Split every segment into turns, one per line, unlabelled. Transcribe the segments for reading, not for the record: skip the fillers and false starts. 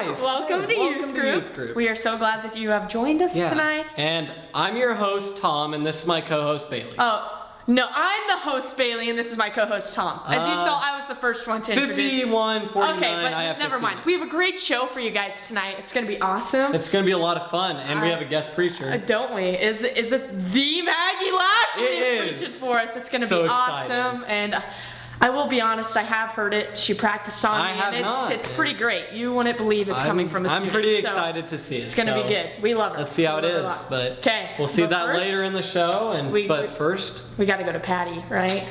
guys.
Welcome to Youth Group. We are so glad that you have joined us tonight.
And I'm your host, Tom, and this is my co-host, Baylee.
Oh, no, I'm the host, Baylee, and this is my co-host, Tom. As you saw, I was the first one to introduce.
51, 49,
okay, but
I have
never
51.
mind. We have a great show for you guys tonight. It's going to be awesome.
It's going to be a lot of fun, and we have a guest preacher.
Don't we? Is it the Maggie Lashley is preaching for us? It's going to be awesome, and I will be honest, I have heard it. She practiced on me, and it's pretty great. You wouldn't believe it's coming from a student.
I'm pretty excited to see it.
It's going to be good. We love her.
Let's see how it is, but we'll see that later in the show. But first,
we got to go to Patty, right?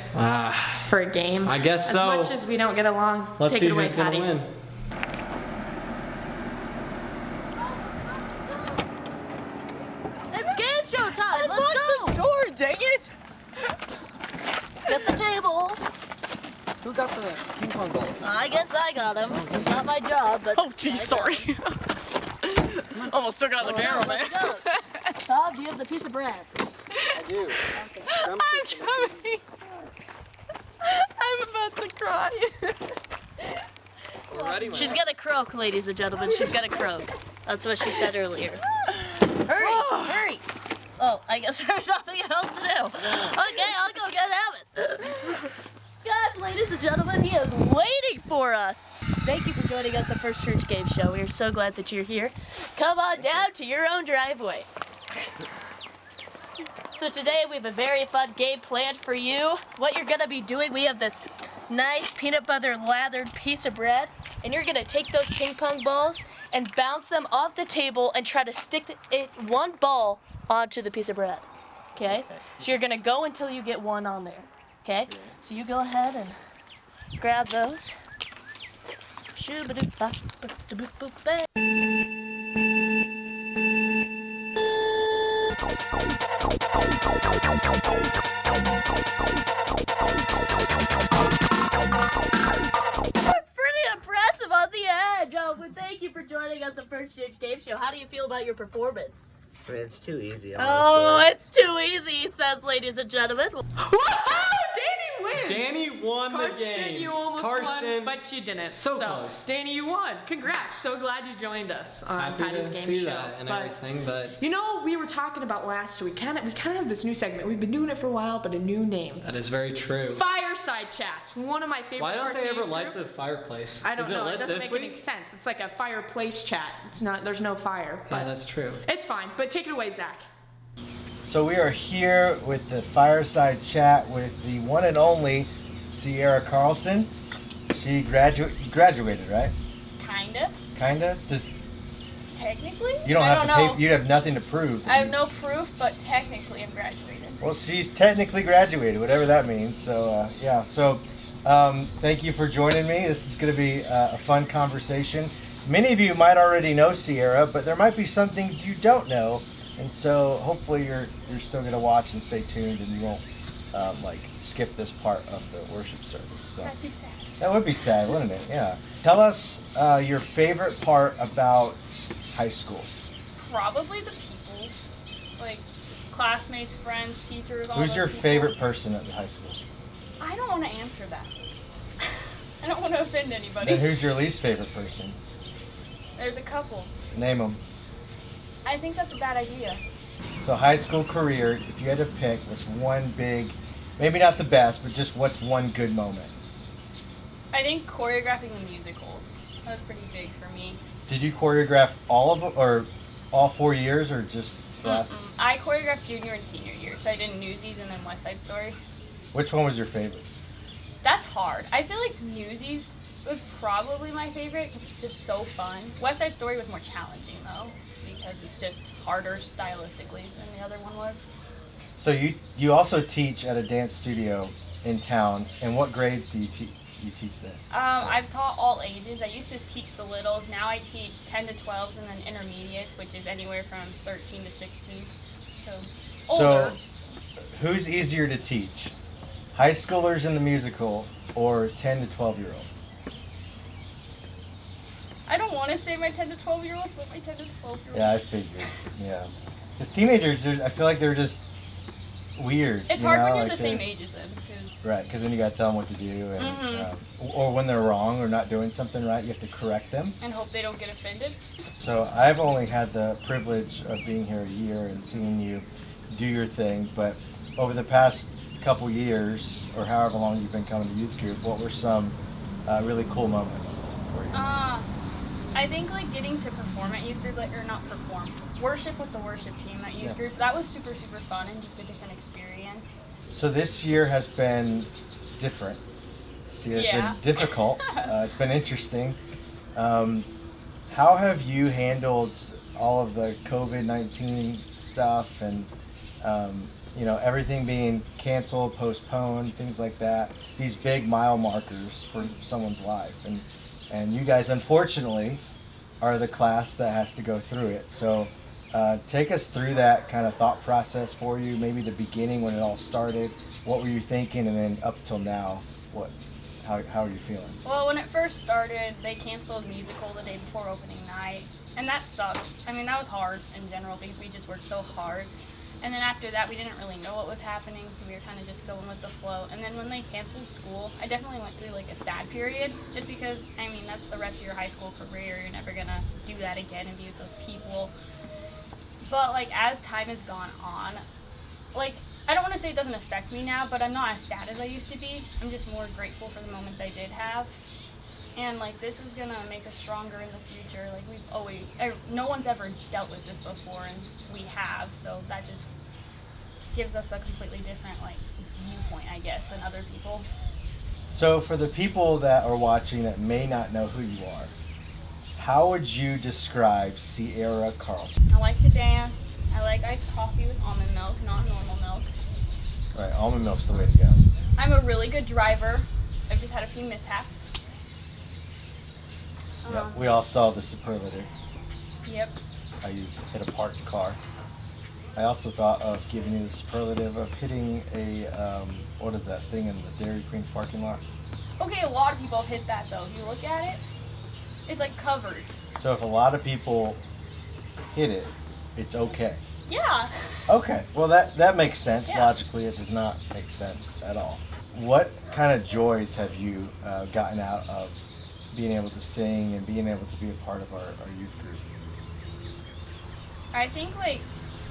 For a game.
I guess so.
As much as we don't get along,
let's
take
see
it away,
who's
Patty.
Gonna win.
It's game show time. Let's go.
The door, dang it!
Get the table.
Who got the ping pong balls?
I guess I got them. It's not my job, but.
Oh, geez, sorry. Almost took out the camera, man.
Let's go. Tom, do you have the piece of bread?
I do.
Okay.
I'm coming.
I'm about to cry.
We're ready.
She's gonna croak, ladies and gentlemen. She's gonna croak. That's what she said earlier. Hurry, hurry. Oh, I guess there's nothing else to do. Okay, I'll go get Abbott. Guys, ladies and gentlemen, he is waiting for us. Thank you for joining us at First Church Game Show. We are so glad that you're here. Come on down to your own driveway. So today we have a very fun game planned for you. What you're gonna be doing, we have this nice peanut butter lathered piece of bread, and you're gonna take those ping pong balls and bounce them off the table and try to stick one ball onto the piece of bread. Okay? So you're gonna go until you get one on there. Okay? So you go ahead and grab those. Shoo-ba-doo-ba-ba-da-boop-boop-ba. Pretty impressive on the edge. Oh, but thank you for joining us at First Church Game Show. How do you feel about your performance?
It's too easy.
Oh, it's too easy, he says, ladies and gentlemen.
Whoa! Danny wins!
Danny won the game.
You almost won, but you didn't.
So close.
Danny, you won. Congrats. So glad you joined us on Patty's Game
see
Show.
That and everything, but
you know, we were talking about last week. We kind of have this new segment. We've been doing it for a while, but a new name.
That is very true.
Fireside chats. One of my favorite.
Why don't
parts
they
of
ever
Youth
light
Group.
the fireplace?
I don't know.
It
It doesn't make any sense. It's like a fireplace chat. It's not. There's no fire. But
yeah, that's true.
It's fine. But take it away, Zach.
So we are here with the fireside chat with the one and only Ciera Carlson. She graduated, right? Kinda.
Technically?
You don't
I
have
don't
to
know.
pay. You have nothing to prove.
I have no proof, but technically I'm graduated.
Well, she's technically graduated, whatever that means. So yeah. So thank you for joining me. This is going to be a fun conversation. Many of you might already know Ciera, but there might be some things you don't know. And so hopefully you're still going to watch and stay tuned, and you won't skip this part of the worship service. So
That'd be sad.
that would be sad, wouldn't it? Yeah. Tell us your favorite part about high school.
Probably the people. Like classmates, friends, teachers, all
Who's
those
your
people.
favorite person at the high school?
I don't want to answer that. I don't want to offend anybody.
And who's your least favorite person?
There's a couple.
Name them.
I think that's a bad idea.
So high school career, if you had to pick, what's one big, maybe not the best, but just what's one good moment?
I think choreographing the musicals. That was pretty big for me.
Did you choreograph all of them, or all 4 years, or just last?
I choreographed junior and senior year, so I did Newsies and then West Side Story.
Which one was your favorite?
That's hard. I feel like Newsies was probably my favorite because it's just so fun. West Side Story was more challenging though, because it's just harder stylistically than the other one was.
So you also teach at a dance studio in town, and what grades do you teach there?
I've taught all ages. I used to teach the littles. Now I teach 10 to 12s and then intermediates, which is anywhere from 13 to 16. So older.
So who's easier to teach? High schoolers in the musical or 10 to 12-year-olds?
I don't want to say my 10 to 12-year-olds, but my 10 to 12-year-olds.
Yeah, I figured. Yeah. Because teenagers, I feel like they're just weird.
It's hard when you're the same age as them.
Right, because then you got to tell them what to do, and or when they're wrong or not doing something right, you have to correct them.
And hope they don't get offended.
So I've only had the privilege of being here a year and seeing you do your thing, but over the past couple years, or however long you've been coming to youth group, what were some really cool moments for you?
I think like getting to perform at youth group, or not perform, worship with the worship team at youth group, that was super, super fun and just a different experience.
So this year has been different. This year has been difficult. It's been interesting. How have you handled all of the COVID-19 stuff and everything being canceled, postponed, things like that? These big mile markers for someone's life, and you guys unfortunately are the class that has to go through it. So take us through that kind of thought process for you, maybe the beginning when it all started. What were you thinking, and then up till now, how are you feeling?
Well, when it first started, they canceled musical the day before opening night, and that sucked. I mean, that was hard in general because we just worked so hard. And then after that, we didn't really know what was happening, so we were kind of just going with the flow. And then when they canceled school, I definitely went through like a sad period, just because, I mean, that's the rest of your high school career. You're never going to do that again and be with those people. But like as time has gone on, like I don't want to say it doesn't affect me now, but I'm not as sad as I used to be. I'm just more grateful for the moments I did have. And like this is gonna make us stronger in the future. Like no one's ever dealt with this before, and we have. So that just gives us a completely different like viewpoint, I guess, than other people.
So for the people that are watching that may not know who you are, how would you describe Ciera Carlson?
I like to dance. I like iced coffee with almond milk, not normal milk.
All right, almond milk's the way to go.
I'm a really good driver. I've just had a few mishaps.
Yeah, we all saw the superlative.
Yep.
How you hit a parked car. I also thought of giving you the superlative of hitting a, what is that thing in the Dairy Queen parking lot?
Okay, a lot of people have hit that though. If you look at it, it's like covered.
So if a lot of people hit it, it's okay.
Yeah.
Okay, well that makes sense.
Yeah.
Logically, it does not make sense at all. What kind of joys have you gotten out of being able to sing and being able to be a part of our youth group?
I think like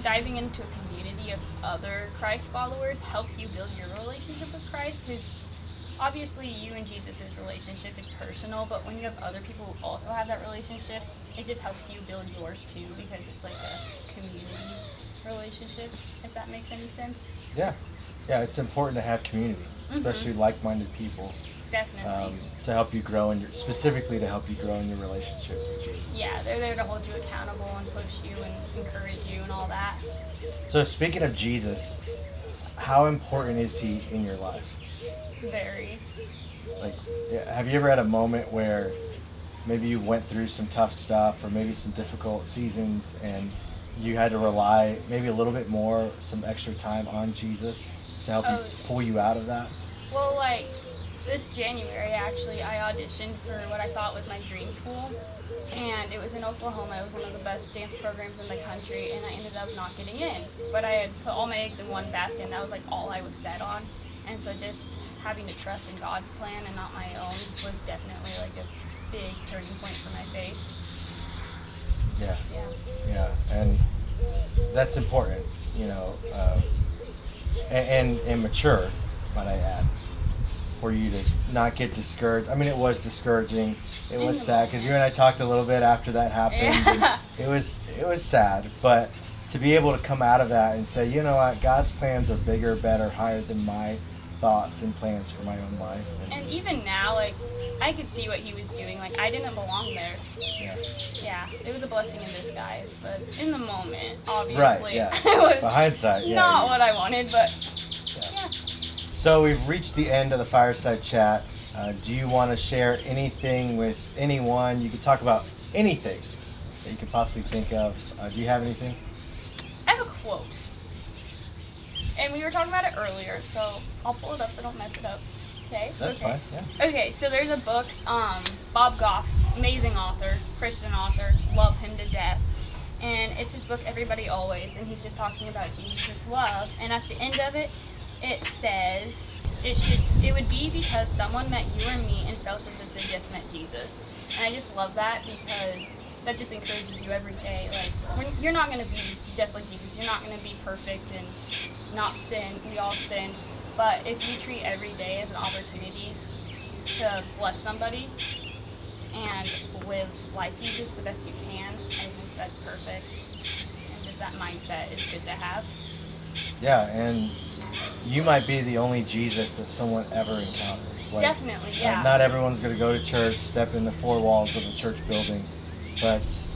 diving into a community of other Christ followers helps you build your relationship with Christ, because obviously you and Jesus' relationship is personal, but when you have other people who also have that relationship, it just helps you build yours too, because it's like a community relationship, if that makes any sense.
Yeah, it's important to have community, especially like-minded people.
Definitely.
To help you grow specifically to help you grow in your relationship with Jesus.
Yeah, they're there to hold you accountable and push you and encourage you and all that.
So speaking of Jesus, how important is he in your life?
Very.
Like, have you ever had a moment where maybe you went through some tough stuff or maybe some difficult seasons and you had to rely maybe a little bit more, some extra time on Jesus to help you pull you out of that?
Well, like this January, actually, I auditioned for what I thought was my dream school, and it was in Oklahoma. It was one of the best dance programs in the country, and I ended up not getting in. But I had put all my eggs in one basket, and that was like all I was set on. And so just having to trust in God's plan and not my own was definitely like a big turning point for my faith.
Yeah, and that's important, and mature, might I add, for you to not get discouraged. I mean, it was discouraging. It was sad because you and I talked a little bit after that happened.
Yeah.
It was sad, but to be able to come out of that and say, you know what, God's plans are bigger, better, higher than my thoughts and plans for my own life.
And even now, like, I could see what he was doing. Like, I didn't belong there. Yeah, it was a blessing in disguise, but in the moment, obviously,
right, yeah.
it was
hindsight,
not what I wanted, but yeah.
So we've reached the end of the fireside chat. Do you want to share anything with anyone? You could talk about anything that you could possibly think of. Do you have anything?
I have a quote. And we were talking about it earlier, so I'll pull it up so I don't mess it up. Okay?
That's fine, yeah.
Okay, so there's a book, Bob Goff, amazing author, Christian author, love him to death. and it's his book Everybody Always, and he's just talking about Jesus' love. And at the end of it, it says, it would be because someone met you or me and felt as if they just met Jesus. And I just love that because that just encourages you every day. Like, you're not going to be just like Jesus. You're not going to be perfect and not sin. We all sin. But if you treat every day as an opportunity to bless somebody and live like Jesus the best you can, I think that's perfect. And just that mindset is good to have.
Yeah, and you might be the only Jesus that someone ever encounters. Like,
definitely, yeah.
Not everyone's going to go to church, step in the four walls of a church building, but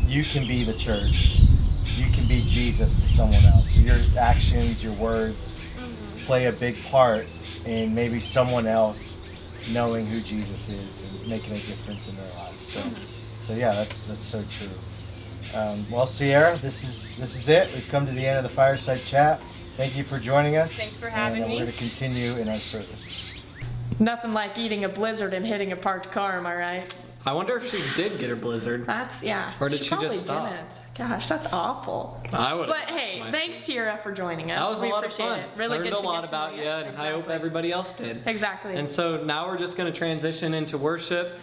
you can be the church. You can be Jesus to someone else. So your actions, your words play a big part in maybe someone else knowing who Jesus is and making a difference in their lives. So yeah, that's so true. Well, Ciera, this is it. We've come to the end of the fireside chat. Thank you for joining us.
Thanks for having me.
We're going to continue in our service.
Nothing like eating a blizzard and hitting a parked car, am I right?
I wonder if she did get her blizzard.
Yeah.
Or did she just stop?
Didn't. Gosh, that's awful.
I would.
But hey, thanks, Ciera, for joining us.
That was a lot of
appreciate
fun.
It. Really
Learned
good
a
to
lot
get to
about
know
you, and I hope everybody else did.
Exactly.
And so now we're just going to transition into worship.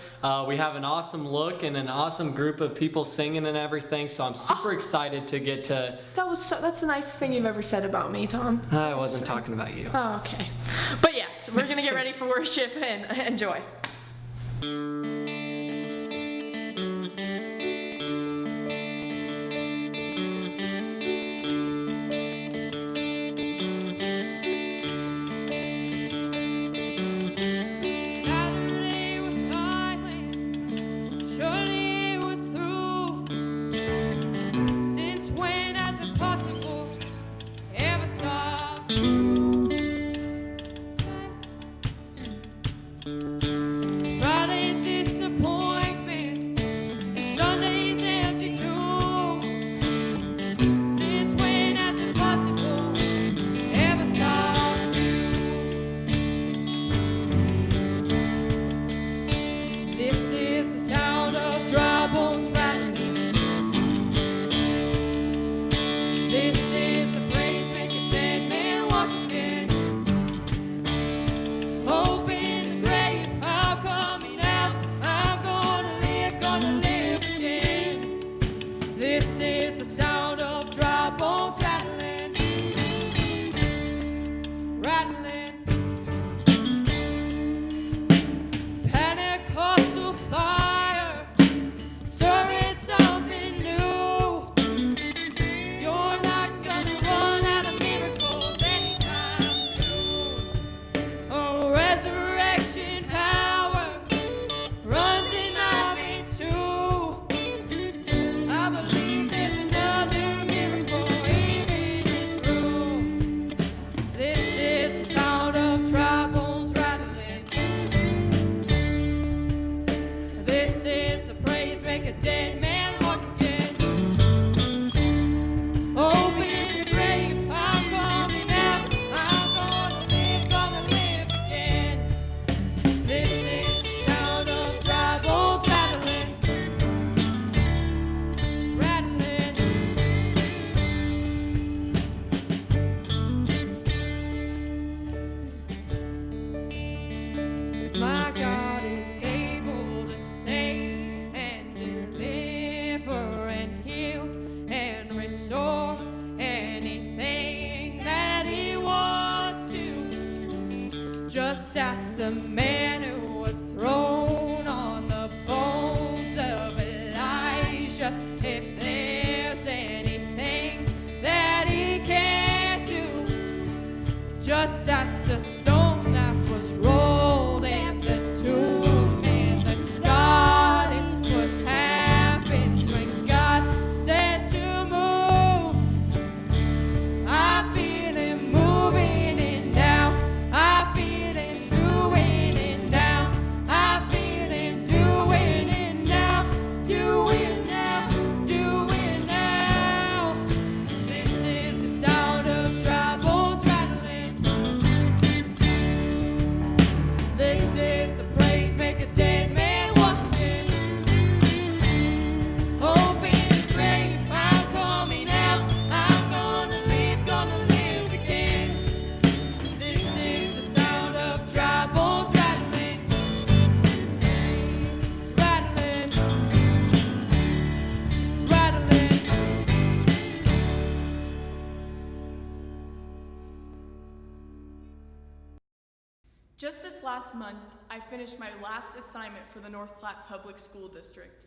We have an awesome look and an awesome group of people singing and everything. So I'm super excited to get to.
That's the nicest thing you've ever said about me, Tom.
I wasn't talking about you.
Oh, okay. But yes, we're going to get ready for worship and enjoy.
Just as the man who was thrown on the bones of Elijah, if there's anything that he can't do, just as the stone that was rolled in the tomb, and the God is what happens when God says to move. I feel him moving it now. I feel him doing it now. I feel him doing it now. Do it now. Do it now. This is the sound of dry bones rattling.
Just this last month, I finished my last assignment for the North Platte Public School District.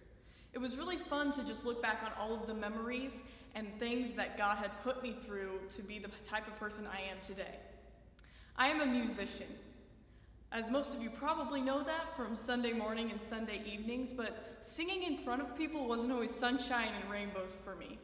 It was really fun to just look back on all of the memories and things that God had put me through to be the type of person I am today. I am a musician. As most of you probably know that from Sunday morning and Sunday evenings, but singing in front of people wasn't always sunshine and rainbows for me.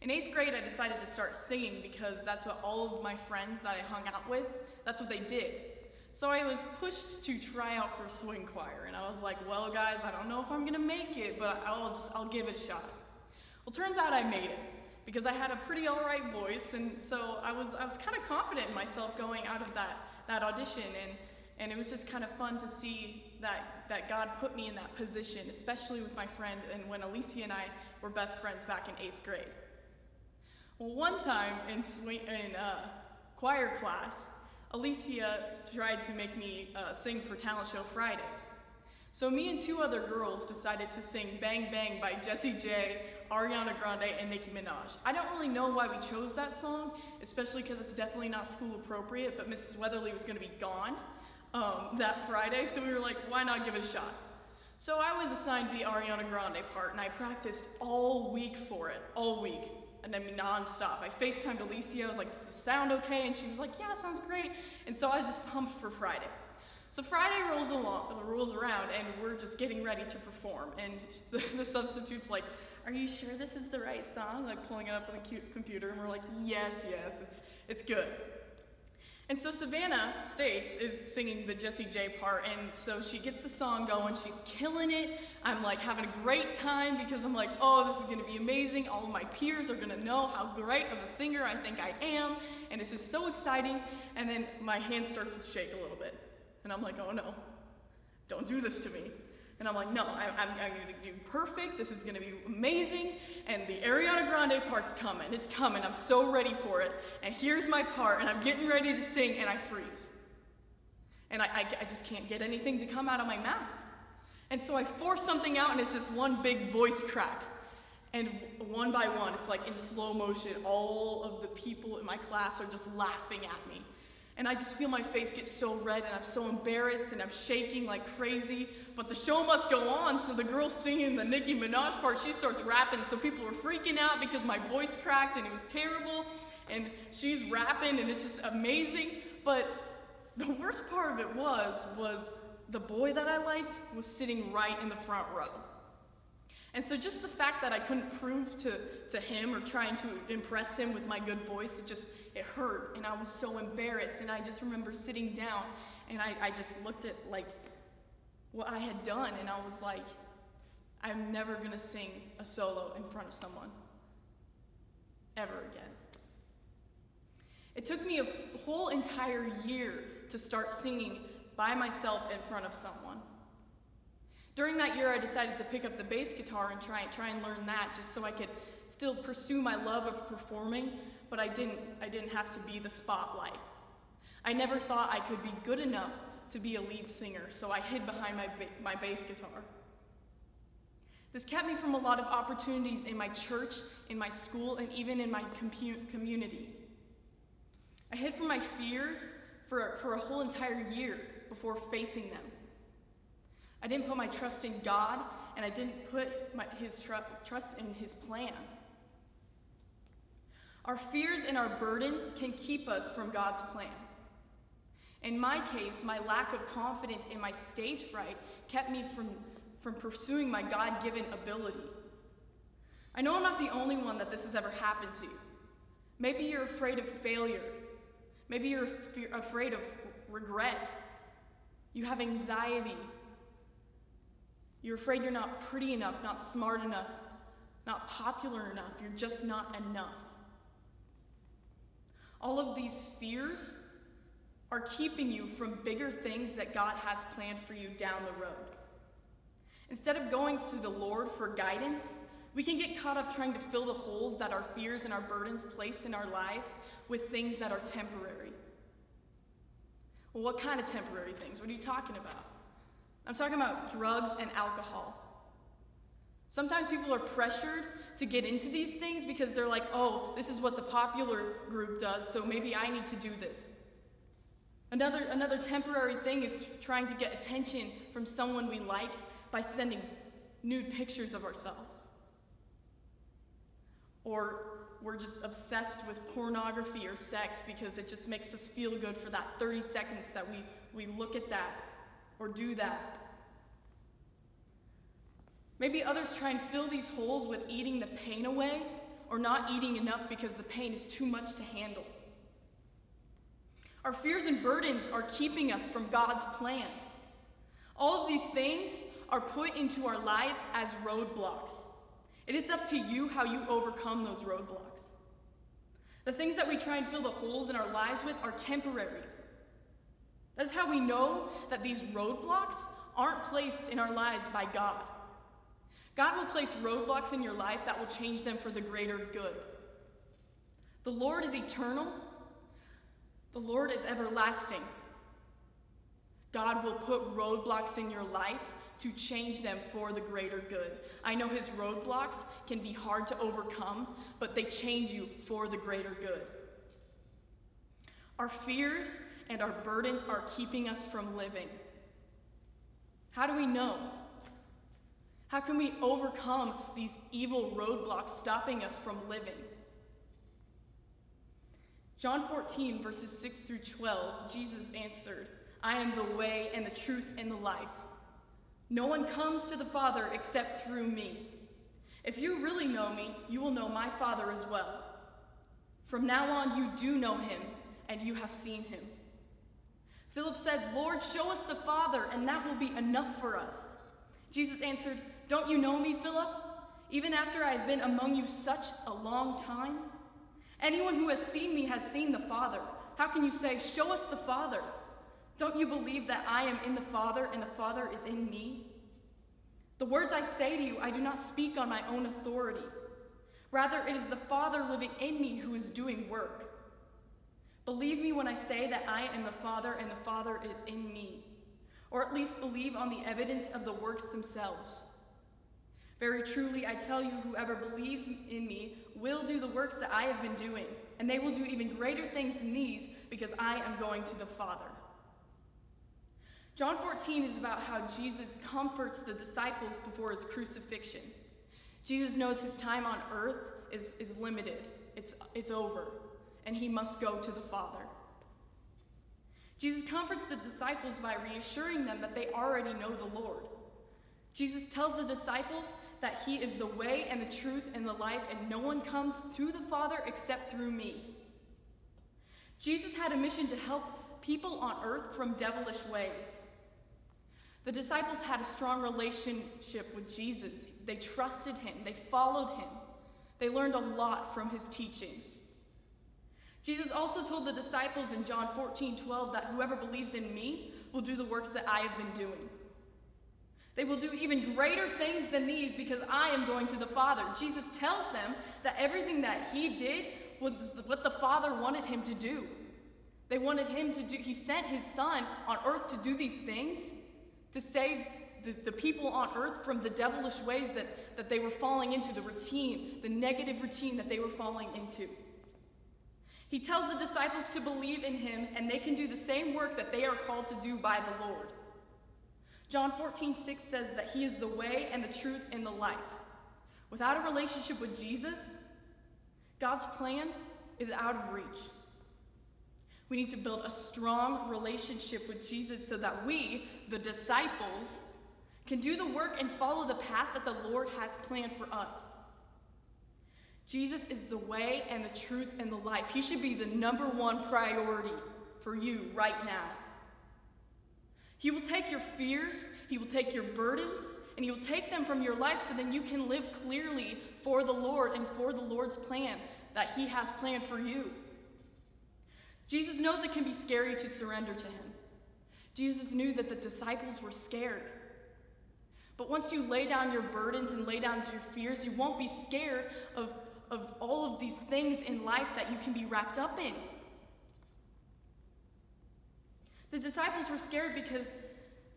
In 8th grade, I decided to start singing because that's what all of my friends that I hung out with, that's what they did. So I was pushed to try out for swing choir, and I was like, well guys, I don't know if I'm gonna make it, but I'll give it a shot. Well, turns out I made it, because I had a pretty alright voice, and so I was kind of confident in myself going out of that audition, and it was just kind of fun to see that God put me in that position, especially with my friend, and when Alicia and I were best friends back in 8th grade. Well, one time in choir class, Alicia tried to make me sing for Talent Show Fridays. So me and 2 other girls decided to sing Bang Bang by Jessie J, Ariana Grande, and Nicki Minaj. I don't really know why we chose that song, especially because it's definitely not school appropriate, but Mrs. Weatherly was gonna be gone that Friday, so we were like, why not give it a shot? So I was assigned the Ariana Grande part, and I practiced all week for it, all week. And I mean, non-stop. I FaceTimed Alicia, I was like, does the sound okay? And she was like, yeah, it sounds great. And so I was just pumped for Friday. So Friday rolls around, and we're just getting ready to perform. And the substitute's like, are you sure this is the right song? Like pulling it up on the computer, and we're like, yes, it's good. And so Savannah States is singing the Jessie J part, and so she gets the song going, she's killing it. I'm like having a great time because I'm like, oh, this is gonna be amazing. All of my peers are gonna know how great of a singer I think I am, and it's just so exciting. And then my hand starts to shake a little bit, and I'm like, oh no, don't do this to me. And I'm like, no, I'm gonna do perfect, this is gonna be amazing, and the Ariana Grande part's coming, it's coming, I'm so ready for it, and here's my part, and I'm getting ready to sing, and I freeze. And I just can't get anything to come out of my mouth. And so I force something out, and it's just one big voice crack. And one by one, it's like in slow motion, all of the people in my class are just laughing at me. And I just feel my face get so red, and I'm so embarrassed, and I'm shaking like crazy. But the show must go on, so the girl singing the Nicki Minaj part, she starts rapping, so people were freaking out because my voice cracked, and it was terrible. And she's rapping, and it's just amazing. But the worst part of it was the boy that I liked was sitting right in the front row. And so just the fact that I couldn't prove to him or trying to impress him with my good voice, it hurt, and I was so embarrassed. And I just remember sitting down, and I just looked at like what I had done, and I was like, I'm never gonna sing a solo in front of someone, ever again. It took me a whole entire year to start singing by myself in front of someone. During that year, I decided to pick up the bass guitar and try and learn that just so I could still pursue my love of performing, but I didn't have to be the spotlight. I never thought I could be good enough to be a lead singer, so I hid behind my bass guitar. This kept me from a lot of opportunities in my church, in my school, and even in my community. I hid from my fears for a whole entire year before facing them. I didn't put my trust in God, and I didn't put his trust in his plan. Our fears and our burdens can keep us from God's plan. In my case, my lack of confidence and my stage fright kept me from pursuing my God-given ability. I know I'm not the only one that this has ever happened to. Maybe you're afraid of failure. Maybe you're afraid of regret. You have anxiety. You're afraid you're not pretty enough, not smart enough, not popular enough. You're just not enough. All of these fears are keeping you from bigger things that God has planned for you down the road. Instead of going to the Lord for guidance, we can get caught up trying to fill the holes that our fears and our burdens place in our life with things that are temporary. Well, what kind of temporary things? What are you talking about? I'm talking about drugs and alcohol. Sometimes people are pressured to get into these things because they're like, oh, this is what the popular group does, so maybe I need to do this. Another temporary thing is trying to get attention from someone we like by sending nude pictures of ourselves. Or we're just obsessed with pornography or sex because it just makes us feel good for that 30 seconds that we look at that or do that. Maybe others try and fill these holes with eating the pain away or not eating enough because the pain is too much to handle. Our fears and burdens are keeping us from God's plan. All of these things are put into our life as roadblocks. It is up to you how you overcome those roadblocks. The things that we try and fill the holes in our lives with are temporary. That's how we know that these roadblocks aren't placed in our lives by God. God will place roadblocks in your life that will change them for the greater good. The Lord is eternal. The Lord is everlasting. God will put roadblocks in your life to change them for the greater good. I know his roadblocks can be hard to overcome, but they change you for the greater good. Our fears and our burdens are keeping us from living. How do we know? How can we overcome these evil roadblocks stopping us from living? John 14, verses 6 through 12, Jesus answered, "I am the way and the truth and the life. No one comes to the Father except through me. If you really know me, you will know my Father as well. From now on, you do know him, and you have seen him." Philip said, "Lord, show us the Father, and that will be enough for us." Jesus answered, "Don't you know me, Philip? Even after I have been among you such a long time? Anyone who has seen me has seen the Father. How can you say, 'Show us the Father'? Don't you believe that I am in the Father and the Father is in me? The words I say to you, I do not speak on my own authority. Rather, it is the Father living in me who is doing work. Believe me when I say that I am the Father and the Father is in me, or at least believe on the evidence of the works themselves. Very truly, I tell you, whoever believes in me will do the works that I have been doing, and they will do even greater things than these because I am going to the Father." John 14 is about how Jesus comforts the disciples before his crucifixion. Jesus knows his time on earth is limited. It's over, and he must go to the Father. Jesus comforts the disciples by reassuring them that they already know the Lord. Jesus tells the disciples that he is the way and the truth and the life, and no one comes to the Father except through me. Jesus had a mission to help people on earth from devilish ways. The disciples had a strong relationship with Jesus. They trusted him. They followed him. They learned a lot from his teachings. Jesus also told the disciples in John 14:12 that whoever believes in me will do the works that I have been doing. They will do even greater things than these because I am going to the Father. Jesus tells them that everything that he did was what the Father wanted him to do. They wanted him to do, he sent his Son on earth to do these things, to save the people on earth from the devilish ways that they were falling into, the routine, the negative routine that they were falling into. He tells the disciples to believe in him, and they can do the same work that they are called to do by the Lord. John 14:6 says that he is the way and the truth and the life. Without a relationship with Jesus, God's plan is out of reach. We need to build a strong relationship with Jesus so that we, the disciples, can do the work and follow the path that the Lord has planned for us. Jesus is the way and the truth and the life. He should be the number one priority for you right now. He will take your fears, he will take your burdens, and he will take them from your life so then you can live clearly for the Lord and for the Lord's plan that he has planned for you. Jesus knows it can be scary to surrender to him. Jesus knew that the disciples were scared. But once you lay down your burdens and lay down your fears, you won't be scared of all of these things in life that you can be wrapped up in. The disciples were scared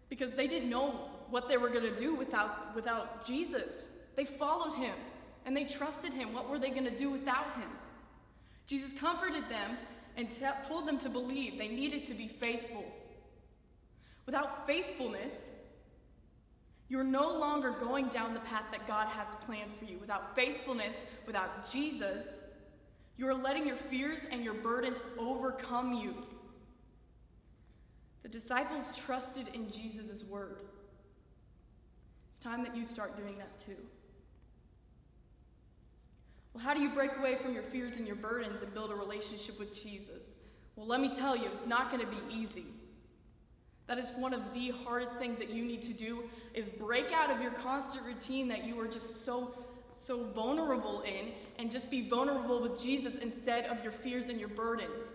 because they didn't know what they were going to do without Jesus. They followed him and they trusted him. What were they going to do without him? Jesus comforted them and told them to believe they needed to be faithful. Without faithfulness, you're no longer going down the path that God has planned for you. Without faithfulness, without Jesus, you are letting your fears and your burdens overcome you. The disciples trusted in Jesus' word. It's time that you start doing that too. Well, how do you break away from your fears and your burdens and build a relationship with Jesus? Well, let me tell you, it's not going to be easy. That is one of the hardest things that you need to do, is break out of your constant routine that you are just so vulnerable in, and just be vulnerable with Jesus instead of your fears and your burdens.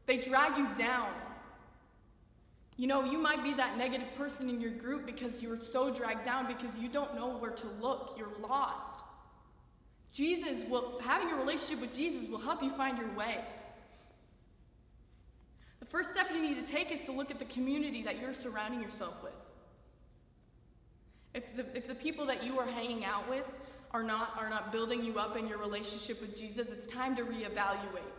They drag you down. You know, you might be that negative person in your group because you're so dragged down because you don't know where to look. You're lost. Having a relationship with Jesus will help you find your way. The first step you need to take is to look at the community that you're surrounding yourself with. If the people that you are hanging out with are not building you up in your relationship with Jesus, it's time to reevaluate.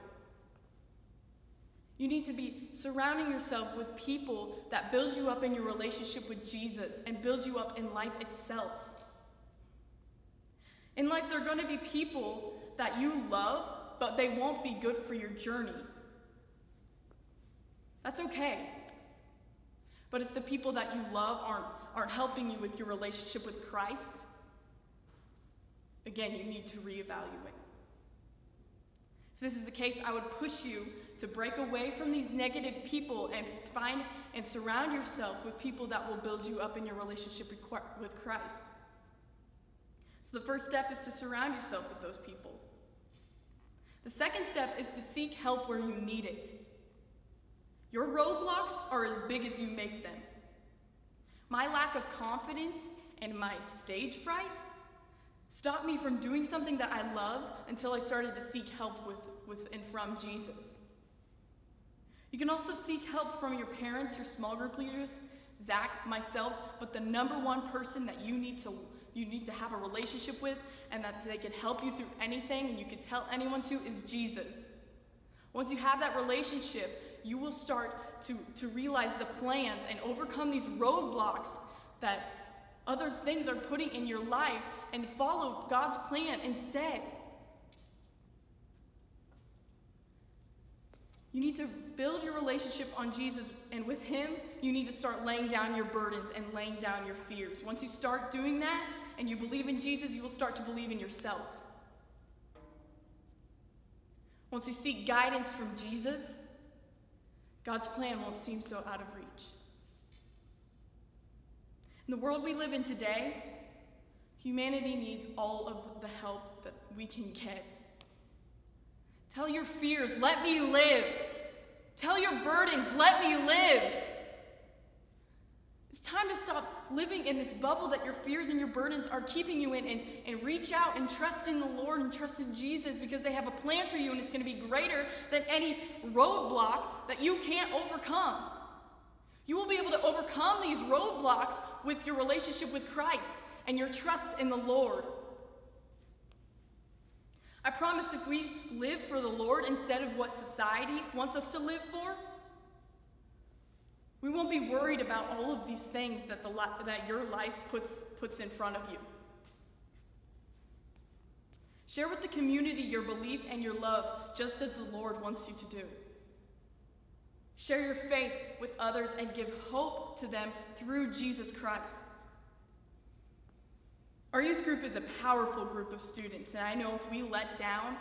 You need to be surrounding yourself with people that build you up in your relationship with Jesus and build you up in life itself. In life, there are going to be people that you love, but they won't be good for your journey. That's okay. But if the people that you love aren't helping you with your relationship with Christ, again, you need to reevaluate. If this is the case, I would push you to break away from these negative people and find and surround yourself with people that will build you up in your relationship with Christ. So the first step is to surround yourself with those people. The second step is to seek help where you need it. Your roadblocks are as big as you make them. My lack of confidence and my stage fright stopped me from doing something that I loved until I started to seek help with and from Jesus. You can also seek help from your parents, your small group leaders, Zach, myself, but the number one person that you need to have a relationship with and that they can help you through anything and you can tell anyone to is Jesus. Once you have that relationship, you will start to realize the plans and overcome these roadblocks that other things are putting in your life and follow God's plan instead. You need to build your relationship on Jesus, and with Him, you need to start laying down your burdens and laying down your fears. Once you start doing that and you believe in Jesus, you will start to believe in yourself. Once you seek guidance from Jesus, God's plan won't seem so out of reach. In the world we live in today, humanity needs all of the help that we can get. Tell your fears, let me live. Tell your burdens, let me live. It's time to stop living in this bubble that your fears and your burdens are keeping you in and reach out and trust in the Lord and trust in Jesus because they have a plan for you and it's going to be greater than any roadblock that you can't overcome. You will be able to overcome these roadblocks with your relationship with Christ and your trust in the Lord. I promise if we live for the Lord instead of what society wants us to live for, we won't be worried about all of these things that your life puts in front of you. Share with the community your belief and your love just as the Lord wants you to do. Share your faith with others and give hope to them through Jesus Christ. Our youth group is a powerful group of students, and I know if we let down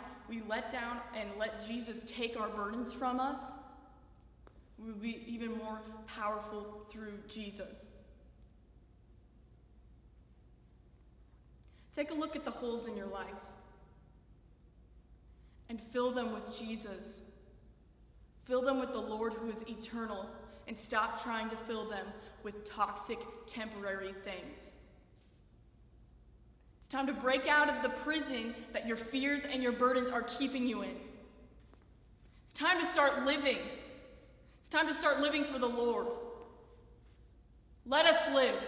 and let Jesus take our burdens from us, we will be even more powerful through Jesus. Take a look at the holes in your life and fill them with Jesus. Fill them with the Lord who is eternal, and stop trying to fill them with toxic, temporary things. It's time to break out of the prison that your fears and your burdens are keeping you in. It's time to start living. It's time to start living for the Lord. Let us live.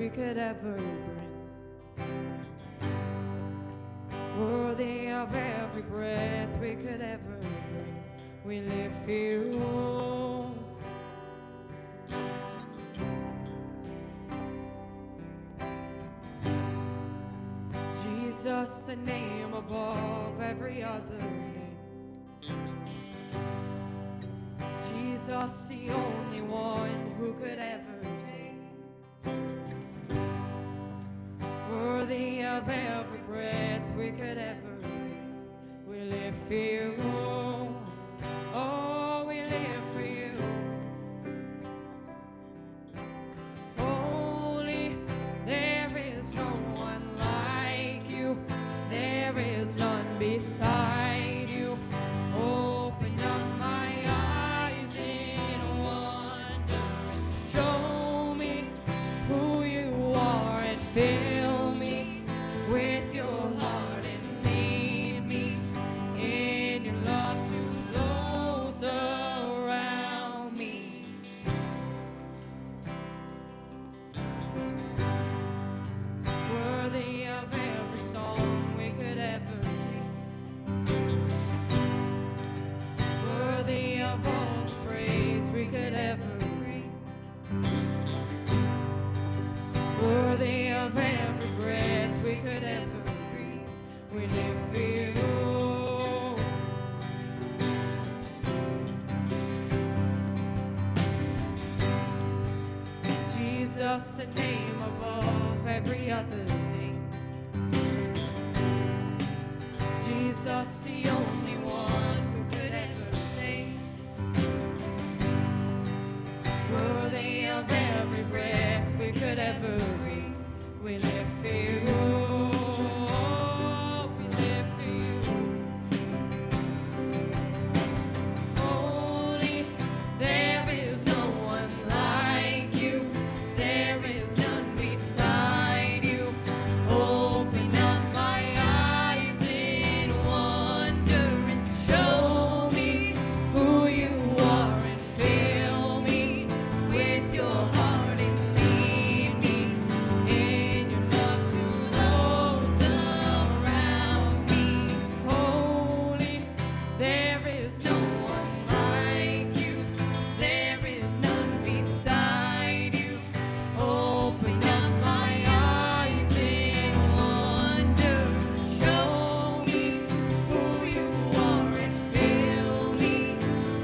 we could ever bring. Worthy of every breath we could ever bring. We live here. Jesus, the name above every other name. Jesus, the only one who could ever save. Worthy of every breath we could ever breathe. We live for you. Oh, we live for you. Holy, there is no one like you. There is none beside you. Open up my eyes in wonder and show me who you are and fill me with your heart and lead me in your love to those around me. Worthy of every song we could ever sing. Worthy of all the praise we could ever bring. Worthy of every breath we could ever breathe. We live for you. Jesus, a name above every other name. Jesus, the only one who could ever save. Worthy of every breath we could ever breathe. We live for you. We live for you. Holy, there is no one like you. There is none beside you. Open up my eyes in wonder and show me who you are and fill me with your heart and lead me in your love to those around me. Holy, there is no one like you. There is none beside you. Open up my eyes in wonder. Show me who you are and fill me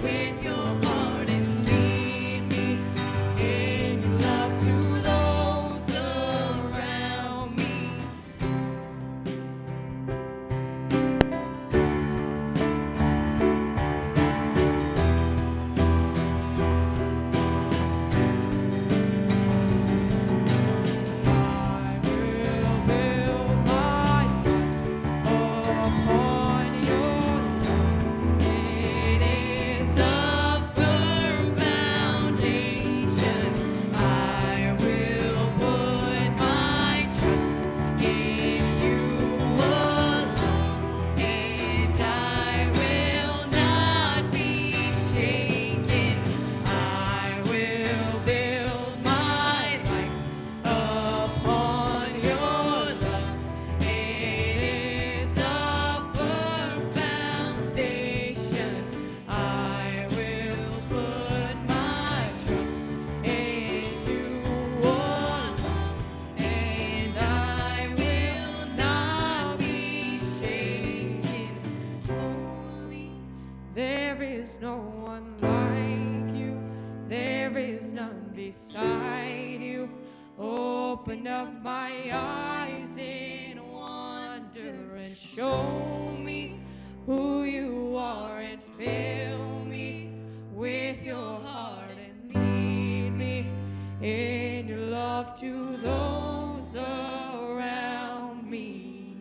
with your heart and lead me in your love to those around me. I will build my life upon your love. It is a firm foundation. I will put my trust in you alone, and I will not be shaken. I will build my life upon your love. It is a firm foundation. I will put my trust in you alone, and I will not be shaken. Holy, there is no one like you. There is none beside you. Open up my eyes in wonder and show me who you are and fill me with your heart and lead me in your love to those around me.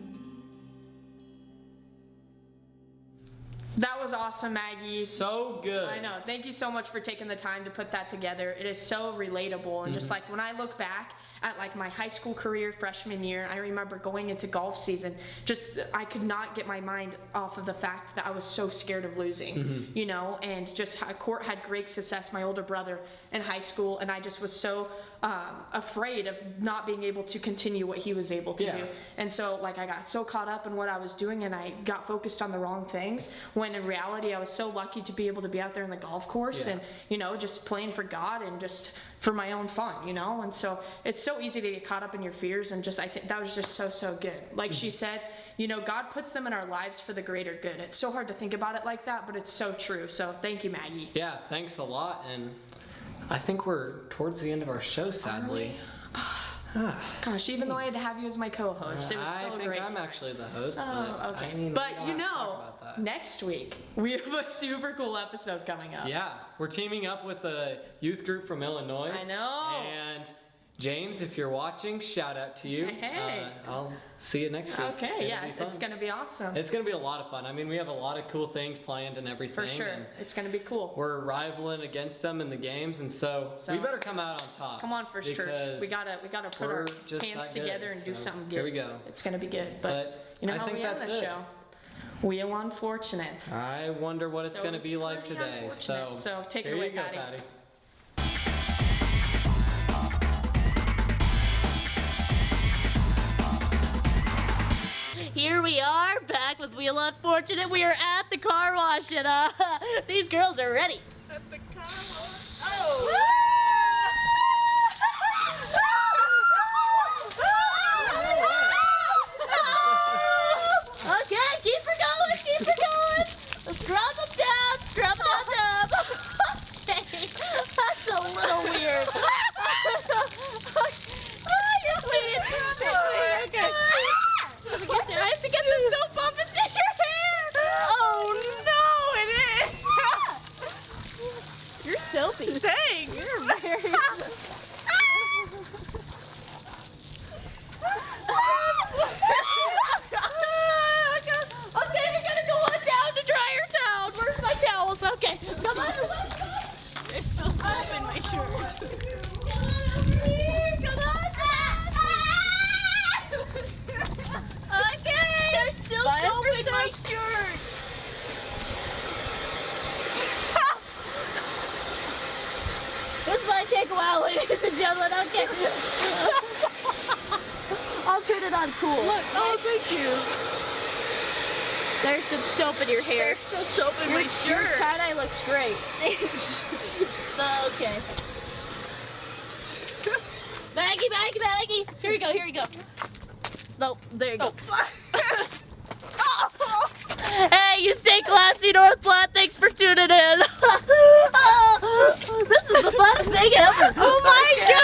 That was awesome, Maggie.
So good.
I know. Thank you so much for taking the time to put that together. It is so relatable. And just like when I look back at like my high school career freshman year, I remember going into golf season, just I could not get my mind off of the fact that I was so scared of losing, you know, and just Court had great success, my older brother, in high school, and I just was so afraid of not being able to continue what he was able to do. And so like I got so caught up in what I was doing and I got focused on the wrong things, when in reality I was so lucky to be able to be out there in the golf course and, you know, just playing for God and just for my own fun, you know. And so it's so easy to get caught up in your fears, and just I think that was just so good. Like she said, you know, God puts them in our lives for the greater good. It's so hard to think about it like that, but it's so true. So thank you, Maggie.
Yeah, thanks a lot. And I think we're towards the end of our show, sadly.
Gosh, even though I had to have you as my co-host, it was still
I
great.
think I'm actually the host, but
okay.
I mean,
but
we don't
you
have to talk
know,
about that.
next week we have a super cool episode coming up.
Yeah, we're teaming up with a youth group from Illinois.
I know.
And James, if you're watching, shout out to you.
Hey.
I'll see you next week.
Okay,
It'll be fun.
it's gonna be awesome.
It's gonna be a lot of fun. I mean, we have a lot of cool things planned and everything.
For sure,
and
it's gonna be cool.
we're rivaling against them in the games, and so we better come out on top.
Come on, First Church. We gotta put our hands together and do something good.
Here we go.
It's gonna be good. But you know
I
how
think
we end
that's
the
it.
show? Wheel unfortunate.
I wonder what it's
So
gonna
it's
be like
pretty
today.
unfortunate. So take it
here
away,
you go,
Patty.
Here we are, back with Wheel Unfortunate. We are at the car wash, and these girls are ready.
At the car wash.
Oh! Okay, keep her going, keep her going. Scrub them down, scrub them down. Okay, that's a little weird. Oh, you're please. Okay. I have to get the soap off and take your hair. Oh no, it is. You're soapy.
Thanks.
You're very. Okay, you're gonna go on down to dry your towel. Where's my towels? Okay, come on.
There's still soap in my shirt.
Come on over here. Come on. Okay.
There's still soap in my shirt.
This might take a while, ladies and gentlemen. Okay. I'll turn it on cool.
Look, oh, thank you.
There's some soap in your hair.
There's still soap in my
Your
shirt.
tie-dye looks great. Thanks. Okay. Maggie. Here you go. No, there you go. Hey, you stay classy, North Platte. Thanks for tuning in. This is the funnest thing ever.
Oh my God!